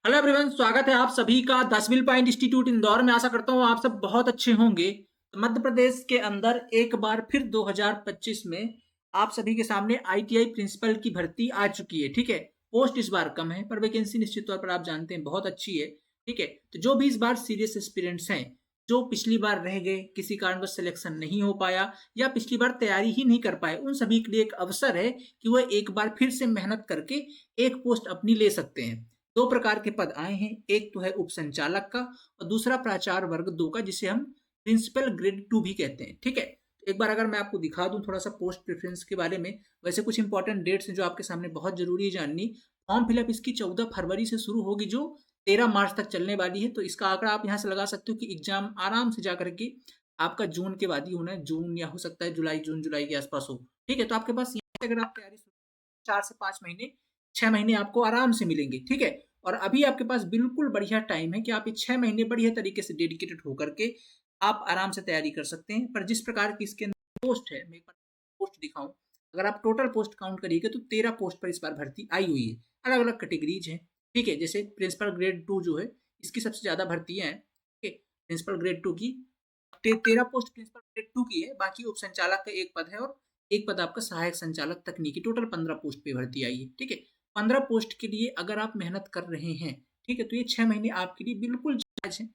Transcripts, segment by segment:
Hello everyone, स्वागत है आप सभी का 10 व्हील पॉइंट इंस्टीट्यूट इंदौर में। आशा करता हूँ आप सब बहुत अच्छे होंगे। तो मध्य प्रदेश के अंदर एक बार फिर 2025 में आप सभी के सामने आईटीआई प्रिंसिपल की भर्ती आ चुकी है। ठीक है, पोस्ट इस बार कम है पर वैकेंसी निश्चित तौर पर आप जानते हैं बहुत अच्छी है। ठीक है, तो जो भी इस बार सीरियस एस्पिरेंट्स हैं, जो पिछली बार रह गए, किसी कारणवश सिलेक्शन नहीं हो पाया या पिछली बार तैयारी ही नहीं कर पाए, उन सभी के लिए एक अवसर है कि वह एक बार फिर से मेहनत करके एक पोस्ट अपनी ले सकते हैं। दो प्रकार के पद आए हैं, एक तो है उप संचालक का और दूसरा प्राचार्य वर्ग 2 का, जिसे हम प्रिंसिपल ग्रेड 2 भी कहते हैं। ठीक है, तो एक बार अगर मैं आपको दिखा दूं थोड़ा सा पोस्ट प्रेफरेंस के बारे में। वैसे कुछ इंपॉर्टेंट डेट्स हैं जो आपके सामने बहुत जरूरी है जाननी। फॉर्म फिलअप इसकी 14 फरवरी से शुरू होगी, जो 13 मार्च तक चलने वाली है। तो इसका आंकड़ा आप यहाँ से लगा सकते हो कि एग्जाम आराम से जा करके आपका जून के बाद ही होना है, जून या हो सकता है जुलाई, जून जुलाई के आसपास हो। ठीक है, तो आपके पास यहाँ से अगर आप तैयारी 4 से 5 महीने, 6 महीने आपको आराम से मिलेंगे। ठीक है, और अभी आपके पास बिल्कुल बढ़िया टाइम है कि आप ये 6 महीने बढ़िया तरीके से डेडिकेटेड होकर के आप आराम से तैयारी कर सकते हैं। पर जिस प्रकार की इसके अंदर पोस्ट है, मैं एक बार पोस्ट दिखाऊं, अगर आप टोटल पोस्ट काउंट करिएगा तो 13 पोस्ट पर इस बार भर्ती आई हुई है। अलग अलग कैटेगरीज हैं। ठीक है, जैसे प्रिंसिपल ग्रेड 2 जो है, इसकी सबसे ज्यादा भर्तियां हैं। ठीक है, प्रिंसिपल ग्रेड 2 की 13 पोस्ट प्रिंसिपल ग्रेड 2 की है। बाकी उप संचालक का एक पद है और एक पद आपका सहायक संचालक तकनीकी। टोटल 15 पोस्ट पे भर्ती आई है। ठीक है, 15 पोस्ट के लिए अगर आप मेहनत कर रहे हैं, ठीक है, तो ये 6 महीने आपके लिए बिल्कुल जायज है।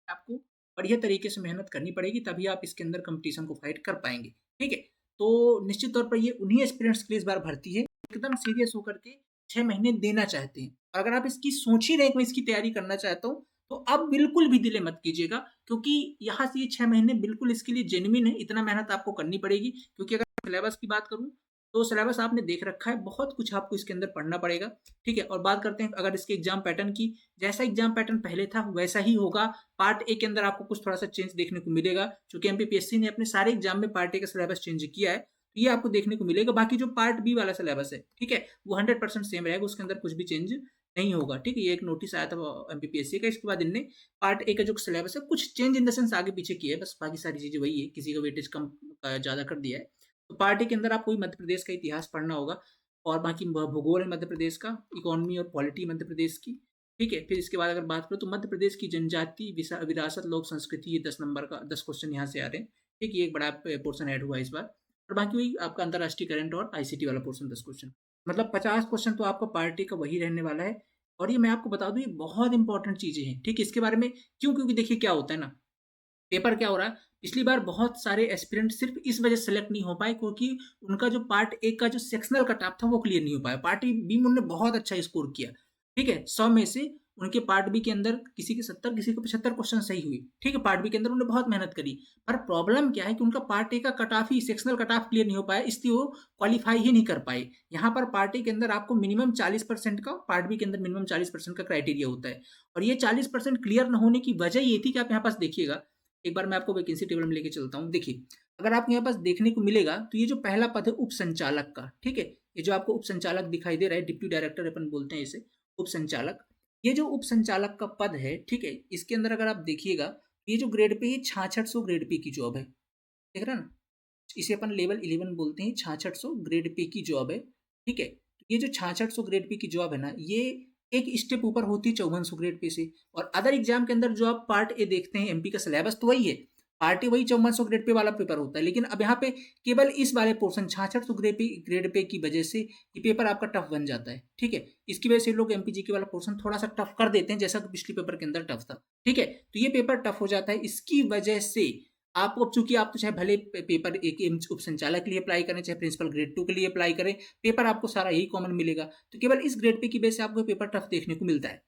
आपको बढ़िया तरीके से मेहनत करनी पड़ेगी, तभी आप इसके अंदर कंपटीशन को फाइट कर पाएंगे। ठीक है, तो निश्चित तौर पर ये उन्हीं एस्पिरेंट्स के लिए इस बार भर्ती है एकदम सीरियस होकर के 6 महीने देना चाहते हैं। और अगर आप इसकी सोच ही रहे कि मैं इसकी तैयारी करना चाहता हूँ, तो अब बिल्कुल भी डिले मत कीजिएगा, क्योंकि यहाँ से ये 6 महीने बिल्कुल इसके लिए जेन्युइन है। इतना मेहनत आपको करनी पड़ेगी, क्योंकि अगर सिलेबस की बात करूँ तो सिलेबस आपने देख रखा है, बहुत कुछ आपको इसके अंदर पढ़ना पड़ेगा। ठीक है, और बात करते हैं अगर इसके एग्जाम पैटर्न की, जैसा एग्जाम पैटर्न पहले था वैसा ही होगा। पार्ट ए के अंदर आपको कुछ थोड़ा सा चेंज देखने को मिलेगा, क्योंकि एमपीपीएससी ने अपने सारे एग्जाम में पार्ट ए का सिलेबस चेंज किया है, तो ये आपको देखने को मिलेगा। बाकी जो पार्ट बी वाला सिलेबस है, ठीक है, वो 100% सेम रहेगा, उसके अंदर कुछ भी चेंज नहीं होगा। ठीक है, ये एक नोटिस आया था एमपीपीएससी का, इसके बाद इनने पार्ट ए का जो सिलेबस है कुछ चेंज इन द सेंस आगे पीछे किया है, बस बाकी सारी चीजें वही है, किसी का वेटेज कम ज्यादा कर दिया है। तो पार्ट ए के अंदर आपको मध्य प्रदेश का इतिहास पढ़ना होगा, और बाकी भूगोल है मध्य प्रदेश का, इकोनॉमी और पॉलिटी मध्य प्रदेश की। ठीक है, फिर इसके बाद अगर बात करो तो मध्य प्रदेश की जनजाति विरासत लोक संस्कृति, ये 10 नंबर का 10 क्वेश्चन यहाँ से आ रहे हैं। ठीक, ये एक बड़ा पोर्सन ऐड हुआ है इस बार। और बाकी वही आपका अंतर्राष्ट्रीय करंट और आईसीटी वाला पोर्सन 10 क्वेश्चन, मतलब 50 क्वेश्चन तो आपका पार्टी का वही रहने वाला है। और ये मैं आपको बता दूं, ये बहुत इंपॉर्टेंट चीजें हैं। ठीक, इसके बारे में क्यों, क्योंकि देखिए क्या होता है ना, पेपर क्या हो रहा है, पिछली बार बहुत सारे एस्पिरेंट सिर्फ इस वजह से सेलेक्ट नहीं हो पाए क्योंकि उनका जो पार्ट ए का जो सेक्शनल कट ऑफ था वो क्लियर नहीं हो पाया। पार्ट बी में उन्होंने बहुत अच्छा स्कोर किया। ठीक है, 100 में से उनके पार्ट बी के अंदर किसी के 70, किसी को 75 क्वेश्चन सही हुई। ठीक है, पार्ट बी के अंदर उन्होंने बहुत मेहनत करी, पर प्रॉब्लम क्या है कि उनका पार्ट ए का कट ऑफ ही, सेक्शनल कट ऑफ क्लियर नहीं हो पाया, इसलिए वो क्वालिफाई ही नहीं कर पाए। यहाँ पर पार्ट ए के अंदर आपको मिनिमम 40% का, पार्ट बी के अंदर मिनिमम 40% का क्राइटेरिया होता है। और ये 40% क्लियर न होने की वजह ये थी कि आप यहाँ पास देखिएगा, एक बार मैं आपको वैकेंसी टेबल में लेके चलता हूँ। देखिए, अगर आपको यहाँ पास देखने को मिलेगा तो ये जो पहला पद है उप संचालक का, ठीक है, ये जो आपको उप संचालक दिखाई दे रहा है, डिप्टी डायरेक्टर अपन बोलते हैं इसे, उप संचालक। ये जो उप संचालक का पद है, ठीक है, इसके अंदर अगर आप देखिएगा, ये जो ग्रेड पे, ये 6600 ग्रेड पे की जॉब है। देख रहे हैं ना, इसे अपन लेवल 11 बोलते हैं, 6600 ग्रेड पे की जॉब है। ठीक है, तो ये जो 6600 ग्रेड पे की जॉब है ना, ये एक स्टेप ऊपर होती है 5400 ग्रेड पे से। और अदर एग्जाम के अंदर जो आप पार्ट ए देखते हैं, एमपी का सिलेबस तो वही है, पार्ट ए वही 5400 ग्रेड पे वाला पेपर होता है, लेकिन अब यहाँ पे केवल इस वाले पोर्सन 6600 ग्रेड पे की वजह से ये पेपर आपका टफ बन जाता है। ठीक है, इसकी वजह से लोग एमपीजीके वाला पोर्सन थोड़ा सा टफ कर देते हैं, जैसा कि पिछले पेपर के अंदर टफ था। ठीक है, तो ये पेपर टफ हो जाता है, इसकी वजह से आपको, अब चूंकि आप तो चाहे भले पेपर एक उप संचालक के लिए अप्लाई करें, चाहे प्रिंसिपल ग्रेड 2 के लिए अप्लाई करें, पेपर आपको सारा यही कॉमन मिलेगा। तो केवल इस ग्रेड पे की वजह से आपको पेपर टफ देखने को मिलता है।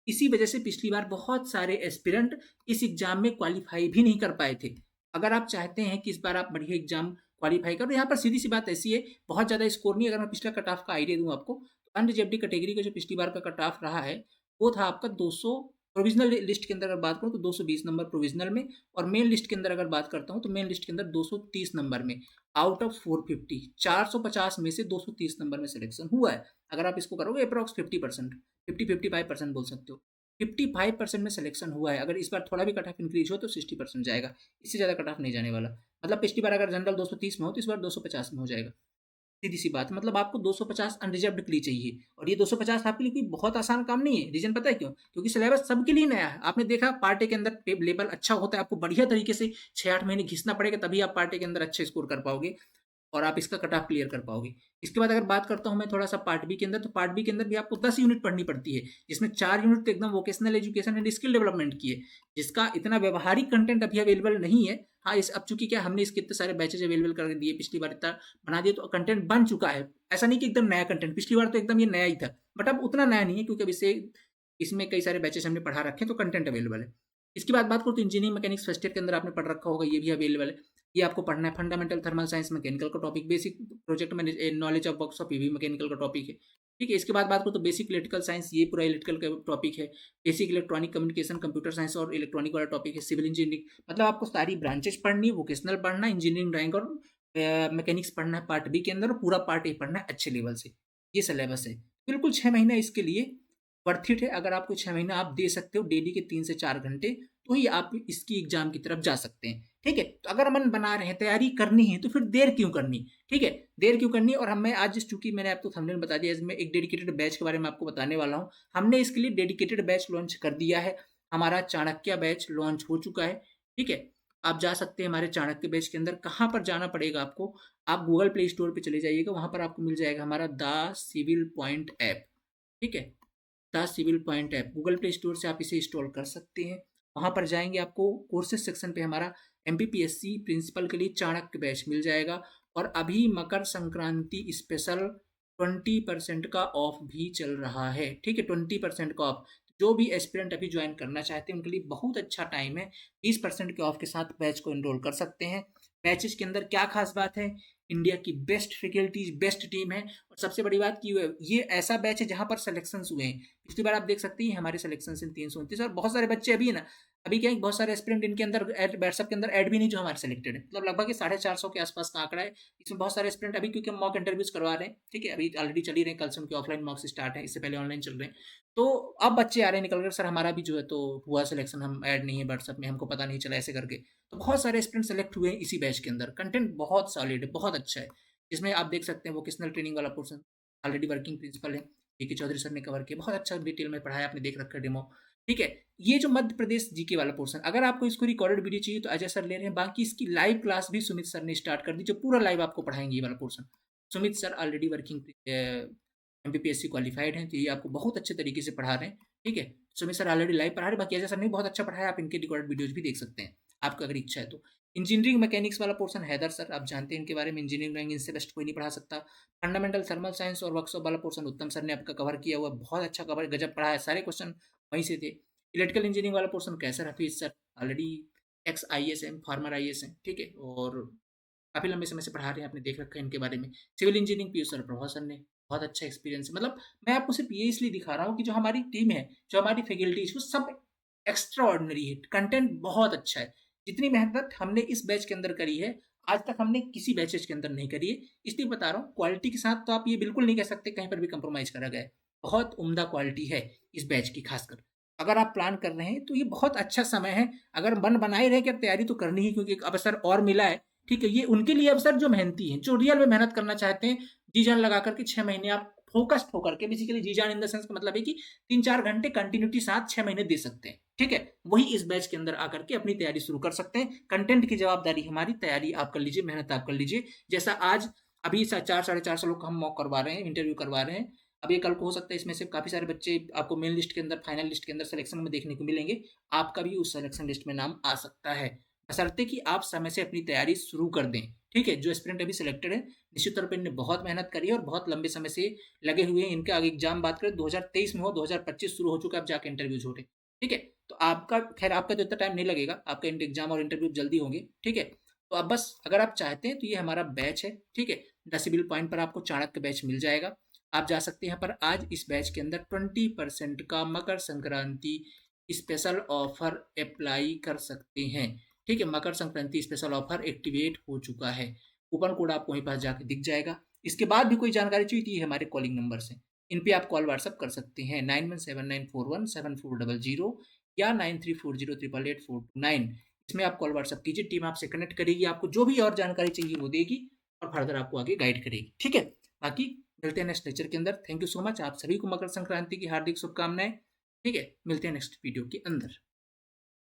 इसी वजह से पिछली बार बहुत सारे एस्पिरेंट इस एग्जाम में क्वालिफाई भी नहीं कर पाए थे। अगर आप चाहते हैं कि इस बार आप बढ़िया एग्जाम क्वालिफाई करो, यहाँ पर सीधी सी बात ऐसी है, बहुत ज्यादा स्कोर नहीं। अगर मैं पिछला कट ऑफ का आइडिया दूं आपको, तो अनरिजर्व्ड कैटेगरी का जो पिछली बार का कट ऑफ रहा है, वो था आपका 200, प्रोविजनल लिस्ट के अंदर अगर बात करूं तो 220 नंबर प्रोविजनल में, और मेन लिस्ट के अंदर अगर बात करता हूं तो मेन लिस्ट के अंदर 230 नंबर में, आउट ऑफ 450, 450 में से 230 नंबर में सिलेक्शन हुआ है। अगर आप इसको करोगे अप्रॉक्स 50%, 55% बोल सकते हो, 55% में सिलेक्शन हुआ है। अगर इस बार थोड़ा भी कट ऑफ इंक्रीज हो तो 60% जाएगा, इससे ज़्यादा कट ऑफ नहीं जाने वाला। मतलब पिछली बार अगर जनरल 230 में हो तो इस बार 250 में हो जाएगा। सीधी सी बात, मतलब आपको 250 अनरिजर्व्ड के लिए चाहिए, और ये 250 आपके लिए कोई बहुत आसान काम नहीं है। रीजन पता है क्यों? क्योंकि सिलेबस सबके लिए नया है। आपने देखा पार्ट ए के अंदर लेवल अच्छा होता है, आपको बढ़िया तरीके से 6-8 महीने घिसना पड़ेगा, तभी आप पार्ट ए के अंदर अच्छे स्कोर कर पाओगे और आप इसका कट ऑफ क्लियर कर पाओगे। इसके बाद अगर बात करता हूँ मैं थोड़ा सा पार्ट बी के अंदर, तो पार्ट बी के अंदर भी आपको 10 यूनिट पढ़नी पड़ती है, जिसमें 4 यूनिट तो एकदम vocational education and skill development की है, जिसका इतना व्यवहारिक कंटेंट अभी अवेलेबल नहीं है। हाँ, इस अब चूंकि क्या हमने इसके इतने सारे बैचेज अवेलेबल कर दिए, पिछली बार इतना बना दिए, तो कंटेंट बन चुका है। ऐसा नहीं कि एकदम नया कंटेंट, पिछली बार तो एकदम ये नया ही था, बट अब उतना नया नहीं है, क्योंकि अब इसे इसमें कई सारे बैचेज हमने पढ़ा रखे हैं, तो कंटेंट अवेलेबल है। इसकी बात करूँ तो इंजीनियरिंग मैकेनिक्स फर्स्ट ईयर के अंदर आपने पढ़ रखा होगा, ये भी अवेलेबल है। ये आपको पढ़ना है। फंडामेंटल थर्मल साइंस मैकेनिकल का टॉपिक, बेसिक प्रोजेक्ट में knowledge of works of EV mechanical का टॉपिक है। ठीक है, इसके बाद बात करूँ तो बेसिक इलेक्ट्रिकल साइंस, ये पूरा इलेक्ट्रिकल का टॉपिक है। Basic electronic communication, computer science और इलेक्ट्रॉनिक वाला टॉपिक है। सिविल इंजीनियरिंग, मतलब आपको सारी ब्रांचेज पढ़नी है, वोकेशनल पढ़ना, इंजीनियरिंग ड्राइंग और मैकेनिक्स पढ़ना है पार्ट बी के अंदर, और पूरा पार्ट ए पढ़ना है अच्छे लेवल से। ये सिलेबस है। बिल्कुल 6 महीना इसके लिए वर्थ इट है। अगर आपको 6 महीना आप दे सकते हो डेली के 3 से 4 घंटे, तो ही आप इसकी एग्जाम की तरफ जा सकते हैं। ठीक है, तो अगर मन बना रहे हैं, तैयारी करनी है, तो फिर देर क्यों करनी? ठीक है, देर क्यों करनी? और हमें आज चूंकि मैंने आपको थंबनेल बता दिया, इसमें एक डेडिकेटेड बैच के बारे में आपको बताने वाला हूँ। हमने इसके लिए डेडिकेटेड बैच लॉन्च कर दिया है। हमारा चाणक्य बैच लॉन्च हो चुका है। ठीक है, आप जा सकते हैं हमारे चाणक्य बैच के अंदर। कहाँ पर जाना पड़ेगा आपको? आप गूगल प्ले स्टोर पर चले जाइएगा, वहां पर आपको मिल जाएगा हमारा द सिविल पॉइंट ऐप। ठीक है, the civil point app Google play store से आप इसे इंस्टॉल कर सकते हैं। वहां पर जाएंगे, आपको कोर्सेज सेक्शन पे हमारा एमपीपीएससी प्रिंसिपल के लिए चाणक्य बैच मिल जाएगा। और अभी मकर संक्रांति स्पेशल 20% का ऑफ भी चल रहा है। ठीक है, 20% का ऑफ। जो भी एस्पिरेंट अभी ज्वाइन करना चाहते हैं, उनके लिए बहुत अच्छा टाइम है। 20% के ऑफ के साथ बैच को एनरोल कर सकते हैं। बैचेस के अंदर क्या खास बात है? इंडिया की बेस्ट फैकल्टीज, बेस्ट टीम है, और सबसे बड़ी बात की ये ऐसा बैच है जहां पर सिलेक्शंस हुए हैं। पिछली बार आप देख सकते हैं हमारे सिलेक्शन इन 329, और बहुत सारे बच्चे अभी है ना, अभी क्या है, बहुत सारे एस्पिरेंट इनके अंदर व्हाट्सएप के अंदर ऐड भी नहीं जो हमारे सिलेक्टेड है, मतलब लगभग 450 के आसपास का आंकड़ा है। इसमें बहुत सारे एस्पिरेंट अभी, क्योंकि हम मॉक इंटरव्यूज करवा रहे हैं। ठीक है, अभी ऑलरेडी चल ही रहे हैं, कल से उनके ऑफलाइन मॉक्स स्टार्ट है, इससे पहले ऑनलाइन चल रहे हैं। तो अब बच्चे आ रहे हैं निकल कर, सर हमारा भी जो है तो हुआ सिलेक्शन, हम ऐड नहीं है व्हाट्सएप में, हमको पता नहीं चला, ऐसे करके। तो बहुत सारे एस्पिरेंट सेलेक्ट हुए हैं इसी बैच के अंदर। कंटेंट बहुत सॉलिड है, बहुत अच्छा है, जिसमें आप देख सकते हैं वोकेशनल ट्रेनिंग वाला पोर्सन ऑलरेडी वर्किंग प्रिंसिपल है, के चौधरी सर ने कवर किया, बहुत अच्छा डिटेल में पढ़ाया, आपने देख रखा है डेमो। ठीक है, ये जो मध्य प्रदेश जीके वाला पोर्सन, अगर आपको इसको रिकॉर्डेड वीडियो चाहिए तो अजय सर ले रहे हैं। बाकी इसकी लाइव क्लास भी सुमित सर ने स्टार्ट कर दी, जो पूरा लाइव आपको पढ़ाएंगे ये वाला portion. Sumit sir already working MPPSC qualified हैं, तो ये आपको बहुत अच्छे तरीके से पढ़ा रहे हैं। ठीक है, सुमित सर ऑलरेडी लाइव पढ़ा रहे हैं, बाकी अजय सर ने बहुत अच्छा पढ़ाया, आप इनके रिकॉर्डेड वीडियोज भी देख सकते हैं, आपको अगर इच्छा है तो। इंजीनियरिंग मैकेनिक्स वाला पोर्सन हैदर सर, आप जानते हैं इनके बारे में, इंजीनियरिंग ड्राइंग इनसे बेस्ट कोई नहीं पढ़ा सकता। फंडामेंटल थर्मल साइंस और वर्कशॉप वाला पोर्सन उत्तम सर ने आपका कवर किया हुआ, बहुत अच्छा कवर, गजब पढ़ा है, सारे क्वेश्चन वहीं से थे। इलेक्ट्रिकल इंजीनियरिंग वाला person Qaiser Hafeez sir, already ex I S हैं, फार्मर आई एस हैं। ठीक है, और काफ़ी लंबे समय से पढ़ा रहे हैं, आपने देख रखा है इनके बारे में। सिविल इंजीनियरिंग पीयूष सर, प्रभाव सर ने, बहुत अच्छा एक्सपीरियंस है। मतलब मैं आपको सिर्फ ये इसलिए दिखा रहा हूँ कि जो हमारी टीम है, जो हमारी फैकल्टी, वो सब एक्स्ट्रा ऑर्डिनरी है, कंटेंट बहुत अच्छा है। जितनी मेहनत हमने इस बैच के अंदर करी है, आज तक हमने किसी बैचेज के अंदर नहीं करी है। इसलिए बता रहा हूँ, क्वालिटी के साथ तो आप ये बिल्कुल नहीं कह सकते कहीं पर भी कंप्रोमाइज करा गया है। बहुत उम्दा क्वालिटी है इस बैच की, खासकर अगर आप प्लान कर रहे हैं तो ये बहुत अच्छा समय है। अगर मन बनाए रहे कि अब तैयारी तो करनी ही, क्योंकि एक अवसर और मिला है। ठीक है, ये उनके लिए अवसर जो मेहनती हैं, जो रियल में मेहनत करना चाहते हैं, जी जान लगा करके 6 महीने आप फोकस्ड होकर के, बेसिकली जी जान इन द सेंस का मतलब है कि 3-4 घंटे कंटिन्यूटी साथ 6 महीने दे सकते हैं। ठीक है, वही इस बैच के अंदर आकर के अपनी तैयारी शुरू कर सकते हैं। कंटेंट की जवाबदारी हमारी, तैयारी आप कर लीजिए, मेहनत आप कर लीजिए। जैसा आज अभी 400-450 लोग हम मॉक करवा रहे हैं, इंटरव्यू करवा रहे हैं। अब ये कल को हो सकता है इसमें से काफ़ी सारे बच्चे आपको मेन लिस्ट के अंदर, फाइनल लिस्ट के अंदर सिलेक्शन में देखने को मिलेंगे। आपका भी उस सिलेक्शन लिस्ट में नाम आ सकता है, बशर्ते कि आप समय से अपनी तैयारी शुरू कर दें। ठीक है, जो एस्पिरेंट अभी सिलेक्टेड है, निश्चित तौर पर इनने बहुत मेहनत करी है और बहुत लंबे समय से लगे हुए हैं। इनका आगे एग्जाम बात करें 2023 में हो, 2025 शुरू हो चुका है, अब जाके इंटरव्यूज हो रहे। ठीक है, तो आपका खैर आपका तो इतना टाइम नहीं लगेगा, आपका एग्जाम और इंटरव्यू जल्दी होंगे। ठीक है, तो अब बस अगर आप चाहते हैं तो ये हमारा बैच है। ठीक है, द सिविल पॉइंट पर आपको चाणक्य बैच मिल जाएगा, आप जा सकते हैं यहाँ पर। आज इस बैच के अंदर 20% का Makar Sankranti special offer apply कर सकते हैं। ठीक है, Makar Sankranti special offer activate हो चुका है, कूपन कोड आपको वहीं पास जाके दिख जाएगा। इसके बाद भी कोई जानकारी चाहिए थी, हमारे कॉलिंग नंबर से, इन पे आप कॉल व्हाट्सअप कर सकते हैं 9179417400 या 9340888429। इसमें आप कॉल व्हाट्सअप कीजिए, टीम आपसे कनेक्ट करेगी, आपको जो भी और जानकारी चाहिए वो देगी और फर्दर आपको आगे गाइड करेगी। ठीक है, बाकी मिलते हैं नेक्स्ट लेक्चर के अंदर। Thank you so much. आप सभी को मकर संक्रांति की हार्दिक शुभकामनाएं। ठीक है, मिलते हैं नेक्स्ट वीडियो के अंदर।